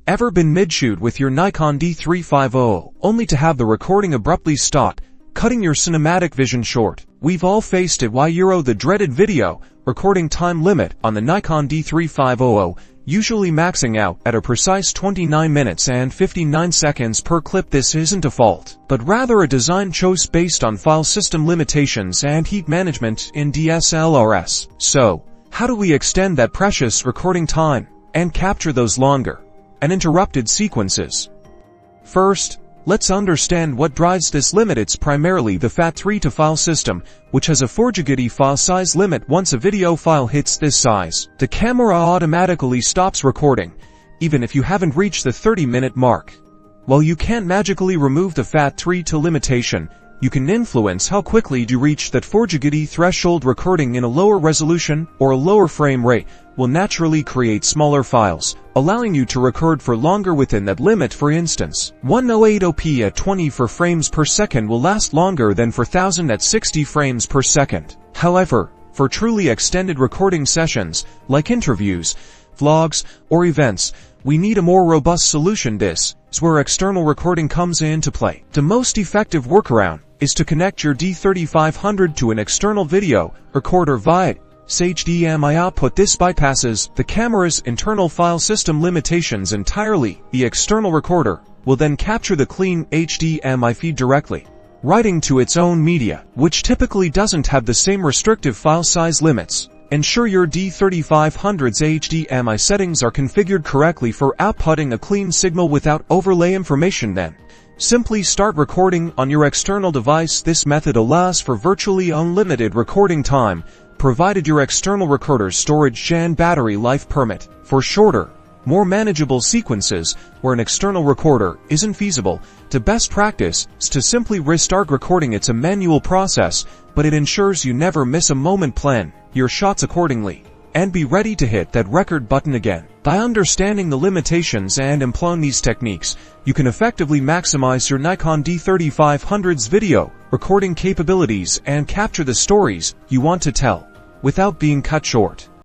Ever been mid-shoot with your Nikon D3500, only to have the recording abruptly stop, cutting your cinematic vision short? We've all faced it. The dreaded video recording time limit on the Nikon D3500, usually maxing out at a precise 29 minutes and 59 seconds per clip. This isn't a fault, but rather a design choice based on file system limitations and heat management in DSLRs. So, how do we extend that precious recording time and capture those longer and interrupted sequences? First, let's understand what drives this limit. It's primarily the FAT3 file system, which has a 4GB file size limit. Once a video file hits this size, the camera automatically stops recording, even if you haven't reached the 30-minute mark. While you can't magically remove the FAT3 limitation, you can influence how quickly you reach that 4GB threshold. Recording in a lower resolution or a lower frame rate will naturally create smaller files, allowing you to record for longer within that limit. For instance, 1080p at 24 frames per second will last longer than 4000 at 60 frames per second. However, for truly extended recording sessions, like interviews, vlogs, or events, we need a more robust solution. This is where external recording comes into play. The most effective workaround is to connect your D3500 to an external video recorder via its HDMI output. This bypasses the camera's internal file system limitations entirely. The external recorder will then capture the clean HDMI feed directly, writing to its own media, which typically doesn't have the same restrictive file size limits. Ensure your D3500's HDMI settings are configured correctly for outputting a clean signal without overlay information. Then, simply start recording on your external device. This method allows for virtually unlimited recording time, provided your external recorder's storage and battery life permit. For shorter, more manageable sequences where an external recorder isn't feasible, the best practice is to simply restart recording. It's a manual process, but it ensures you never miss a moment. Plan your shots accordingly and be ready to hit that record button again. By understanding the limitations and employing these techniques, you can effectively maximize your Nikon D3500's video recording capabilities and capture the stories you want to tell without being cut short.